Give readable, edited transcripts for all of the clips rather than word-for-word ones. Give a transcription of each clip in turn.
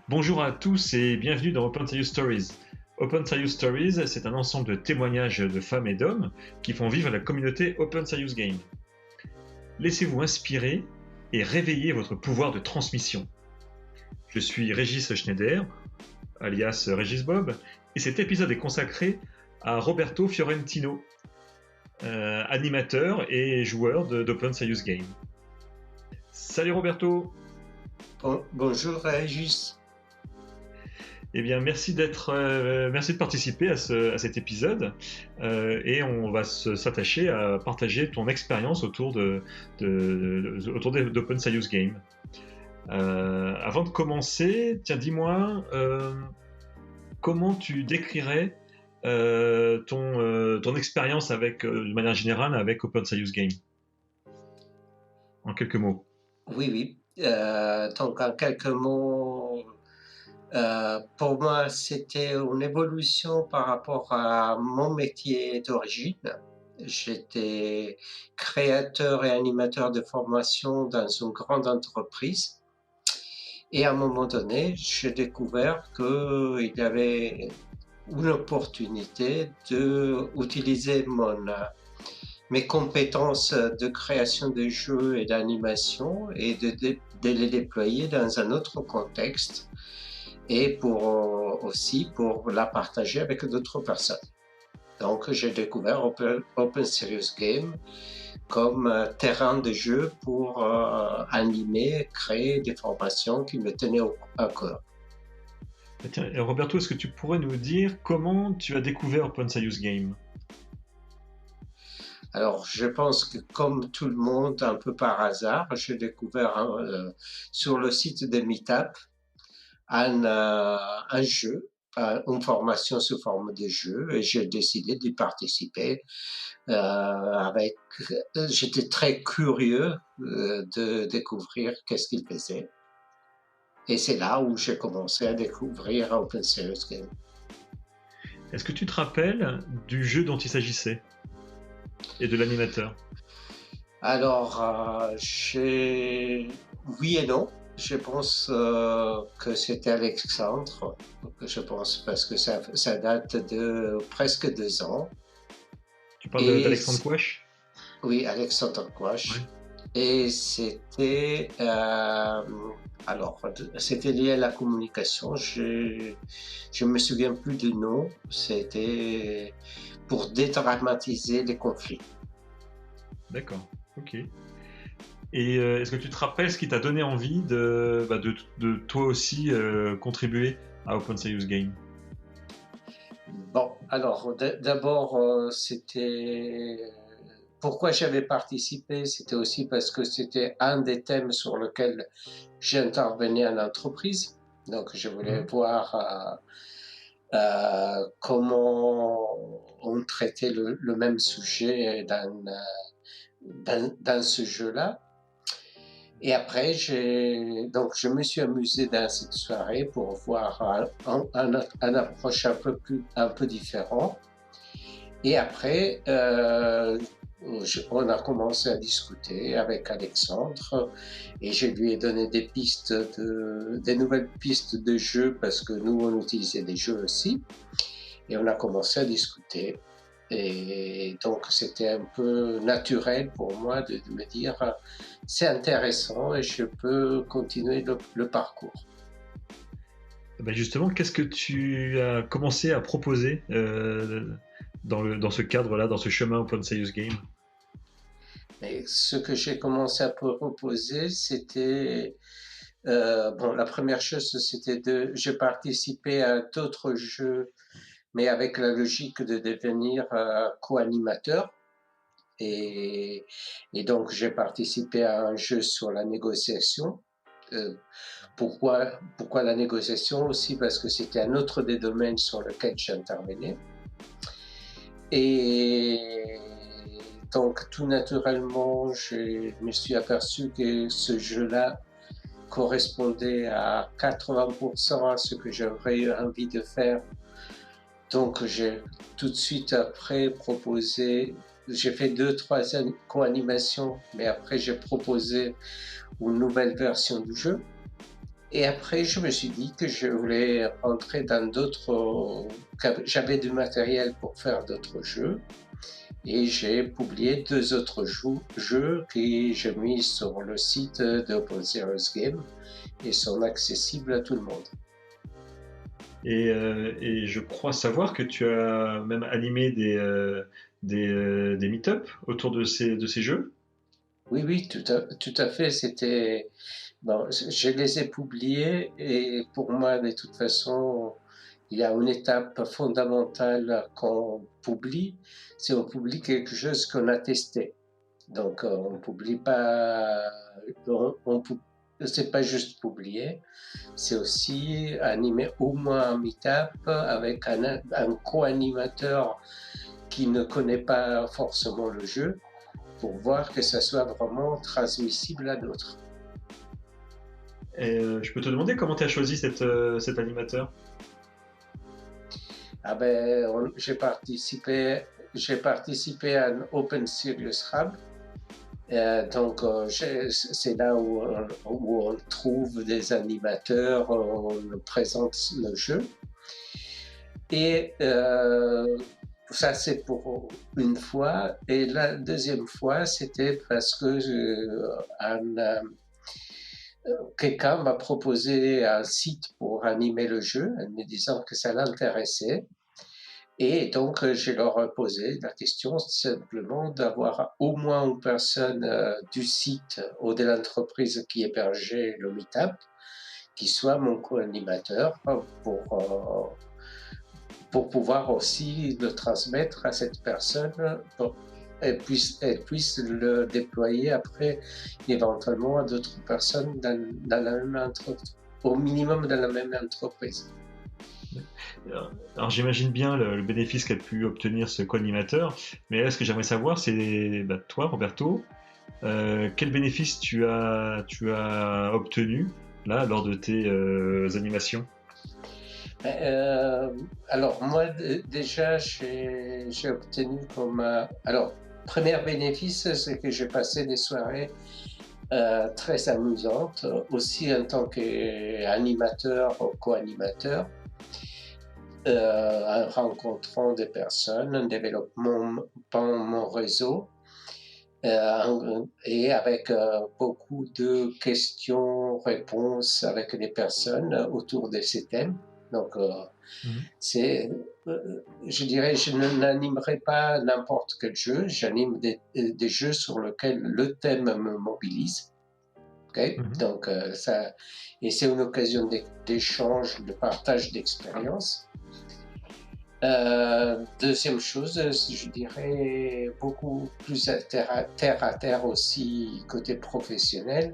Bonjour à tous et bienvenue dans Open Serious Stories. Open Serious Stories, c'est un ensemble de témoignages de femmes et d'hommes qui font vivre la communauté Open Serious Game. Laissez-vous inspirer et réveillez votre pouvoir de transmission. Je suis Régis Schneider, alias Régis Bob, et cet épisode est consacré à Roberto Fiorentino, animateur et joueur d'Open Serious Game. Salut Roberto. Bonjour Régis. Eh bien, merci de participer à cet épisode, et on va s'attacher à partager ton expérience autour d'Open Serious Game. Avant de commencer, tiens, dis-moi, comment tu décrirais ton expérience avec, de manière générale, avec Open Serious Game, en quelques mots. Oui. Donc en quelques mots, pour moi, c'était une évolution par rapport à mon métier d'origine. J'étais créateur et animateur de formation dans une grande entreprise. Et à un moment donné, j'ai découvert qu'il y avait une opportunité d'utiliser mes compétences de création de jeux et d'animation et de les déployer dans un autre contexte et aussi pour la partager avec d'autres personnes. Donc j'ai découvert Open Serious Game comme terrain de jeu pour animer, créer des formations qui me tenaient à cœur. Tiens, Roberto, est-ce que tu pourrais nous dire comment tu as découvert Open Serious Game? Alors, je pense que comme tout le monde, un peu par hasard, j'ai découvert sur le site de Meetup un jeu, une formation sous forme de jeu, et j'ai décidé d'y participer. J'étais très curieux de découvrir qu'est-ce qu'il faisait. Et c'est là où j'ai commencé à découvrir Open Serious Game. Est-ce que tu te rappelles du jeu dont il s'agissait et de l'animateur? Alors, oui et non. Je pense que c'était Alexandre. Je pense parce que ça date de presque 2 ans. Tu parles Et d'Alexandre Quash? oui, Alexandre Ouais. Quash. Et c'était lié à la communication. Je me souviens plus du nom. C'était pour dédramatiser les conflits. D'accord, ok. Et est-ce que tu te rappelles ce qui t'a donné envie de toi aussi contribuer à Open Serious Game? Bon, alors d'abord, pourquoi j'avais participé, c'était aussi parce que c'était un des thèmes sur lequel j'intervenais en entreprise. Donc, je voulais Mhm. voir comment on traitait le même sujet dans ce jeu-là. Et après, donc je me suis amusé dans cette soirée pour voir un approche un peu différent. Et après, on a commencé à discuter avec Alexandre et je lui ai donné des nouvelles pistes de jeux parce que nous, on utilisait des jeux aussi. Et on a commencé à discuter. Et donc, c'était un peu naturel pour moi de me dire, c'est intéressant et je peux continuer le parcours. Eh ben justement, qu'est-ce que tu as commencé à proposer dans ce cadre-là, dans ce chemin Open Serious Game? Et ce que j'ai commencé à proposer, c'était, bon, la première chose, c'était j'ai participé à d'autres jeux, mais avec la logique de devenir co-animateur. Et, et donc, j'ai participé à un jeu sur la négociation. Euh, pourquoi la négociation aussi? Parce que c'était un autre des domaines sur lequel j'intervenais. Et donc, tout naturellement, je me suis aperçu que ce jeu-là correspondait à 80% à ce que j'aurais eu envie de faire. Donc, j'ai tout de suite après proposé, j'ai fait 2, 3 co-animations, mais après j'ai proposé une nouvelle version du jeu. Et après, je me suis dit que je voulais rentrer dans d'autres... J'avais du matériel pour faire d'autres jeux. Et j'ai publié 2 autres jeux que j'ai mis sur le site d'Open Serious Game et sont accessibles à tout le monde. Et je crois savoir que tu as même animé des meet-up autour de ces jeux. Oui, oui, tout à fait. C'était, bon, je les ai publiés et pour moi, de toute façon, il y a une étape fondamentale qu'on publie, c'est on publie quelque chose qu'on a testé. Donc, on ne publie pas, c'est pas juste publier, c'est aussi animer au moins un meet-up avec un co-animateur qui ne connaît pas forcément le jeu pour voir que ça soit vraiment transmissible à d'autres. Et je peux te demander comment tu as choisi cet animateur? Ah ben, j'ai participé à un Open Serious Hub. Donc, c'est là où on trouve des animateurs, on présente le jeu. Et ça, c'est pour une fois. Et la deuxième fois, c'était parce que quelqu'un m'a proposé un site pour animer le jeu, en me disant que ça l'intéressait. Et donc, je leur ai posé la question simplement d'avoir au moins une personne du site ou de l'entreprise qui hébergeait le meetup qui soit mon co-animateur pour pouvoir aussi le transmettre à cette personne pour elle puisse le déployer après éventuellement à d'autres personnes dans la même entreprise, au minimum dans la même entreprise. Alors j'imagine bien le bénéfice qu'a pu obtenir ce co-animateur, mais là ce que j'aimerais savoir c'est toi Roberto, quel bénéfice tu as obtenu là lors de tes animations? Alors moi déjà j'ai obtenu comme alors premier bénéfice c'est que j'ai passé des soirées très amusantes aussi en tant qu'animateur ou co-animateur en rencontrant des personnes, en développant mon réseau et avec beaucoup de questions-réponses avec les personnes autour de ces thèmes. Donc, c'est, je dirais, je n'animerai pas n'importe quel jeu, j'anime des jeux sur lesquels le thème me mobilise. Okay? Donc, ça, et c'est une occasion d'échange, de partage d'expérience. Deuxième chose, je dirais beaucoup plus terre à terre aussi côté professionnel,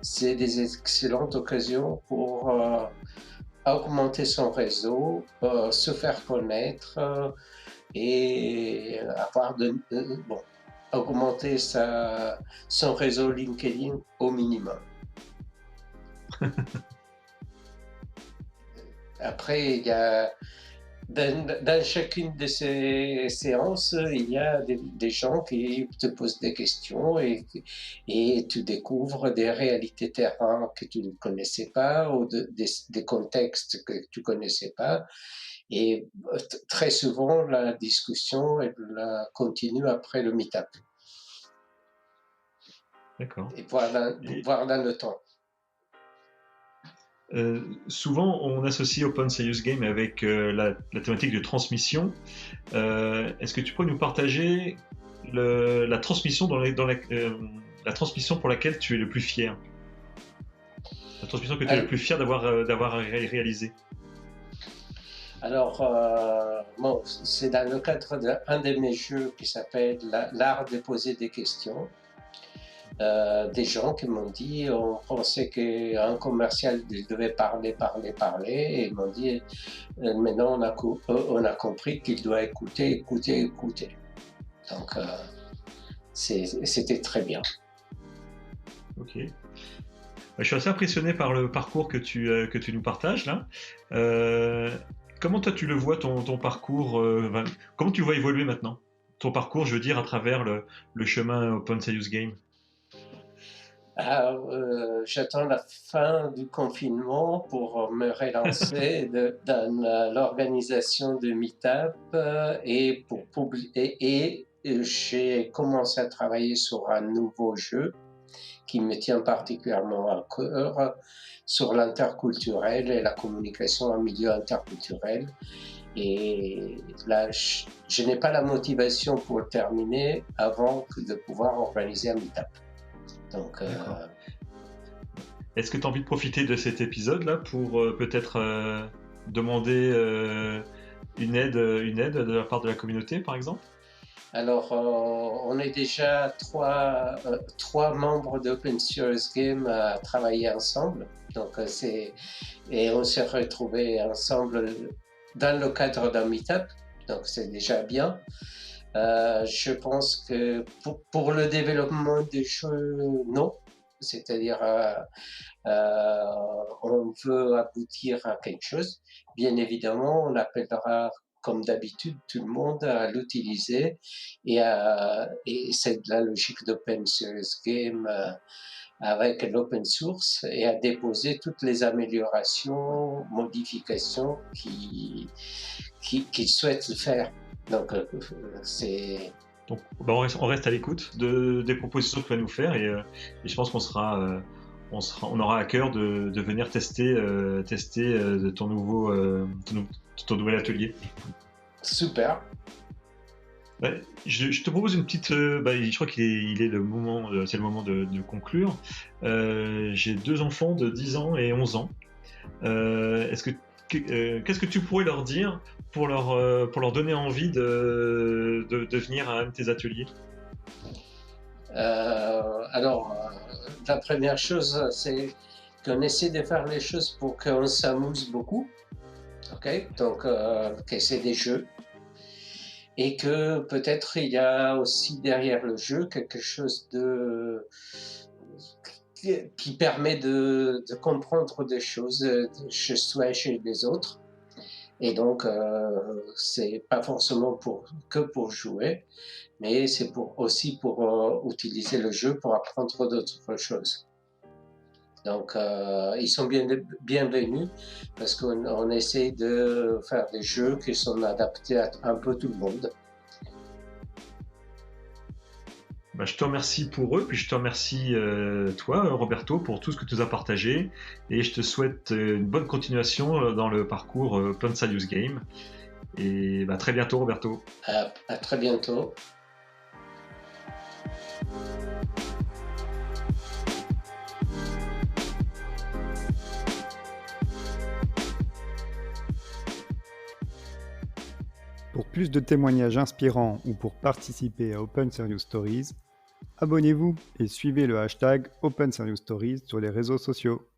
c'est des excellentes occasions pour augmenter son réseau, se faire connaître et avoir augmenter son réseau LinkedIn au minimum. Après, il y a dans chacune de ces séances, il y a des gens qui te posent des questions et tu découvres des réalités terrain que tu ne connaissais pas ou des contextes que tu ne connaissais pas. Et très souvent, la discussion elle continue après le meet-up. D'accord. Et voir dans le temps. Souvent, on associe Open Serious Game avec la thématique de transmission. Est-ce que tu pourrais nous partager la transmission la transmission pour laquelle tu es le plus fier? La transmission que tu es le plus fier d'avoir réalisée? Alors, bon, c'est dans le cadre d'un de mes jeux qui s'appelle l'art de poser des questions. Des gens qui m'ont dit, on pensait qu'un commercial devait parler, et ils m'ont dit, maintenant on a compris qu'il doit écouter. Donc, c'était très bien. Ok. Je suis assez impressionné par le parcours que tu nous partages là. Comment toi tu le vois ton parcours comment tu le vois évoluer maintenant? Ton parcours, je veux dire, à travers le chemin Open Serious Game. J'attends la fin du confinement pour me relancer dans l'organisation de Meetup et j'ai commencé à travailler sur un nouveau jeu qui me tient particulièrement à cœur sur l'interculturel et la communication en milieu interculturel. Et là, je n'ai pas la motivation pour le terminer avant que de pouvoir organiser un meet-up. Donc, est-ce que tu as envie de profiter de cet épisode-là pour peut-être demander une aide de la part de la communauté, par exemple? Alors, on est déjà trois membres d'Open Serious Game à travailler ensemble. Donc, et on s'est retrouvés ensemble dans le cadre d'un meet-up. Donc, c'est déjà bien. Je pense que pour le développement des jeux, non. C'est-à-dire, on veut aboutir à quelque chose. Bien évidemment, on appellera comme d'habitude tout le monde à l'utiliser et c'est de la logique d'Open Serious Game avec l'open source et à déposer toutes les améliorations, modifications qu'ils souhaitent faire. Donc, c'est... Donc, on reste à l'écoute des propositions que tu vas nous faire et je pense on aura à cœur de venir tester ton nouvel atelier. Super. Ouais, je te propose une petite. Je crois qu'il est le moment, c'est le moment de conclure. J'ai deux enfants de 10 ans et 11 ans. Qu'est-ce que tu pourrais leur dire pour leur donner envie de venir à un de tes ateliers? La première chose, c'est qu'on essaie de faire les choses pour qu'on s'amuse beaucoup. Ok, donc que c'est des jeux. Et que peut-être il y a aussi derrière le jeu quelque chose qui permet de comprendre des choses chez soi et chez les autres. Et donc, c'est pas forcément que pour jouer, mais c'est aussi pour utiliser le jeu pour apprendre d'autres choses. Donc, ils sont bienvenus parce qu'on essaie de faire des jeux qui sont adaptés à un peu tout le monde. Je te remercie pour eux, puis je te remercie toi, Roberto, pour tout ce que tu nous as partagé, et je te souhaite une bonne continuation dans le parcours Open Serious Game. Et à très bientôt, Roberto. À très bientôt. Pour plus de témoignages inspirants ou pour participer à Open Serious Stories, abonnez-vous et suivez le hashtag Open Serious Stories sur les réseaux sociaux.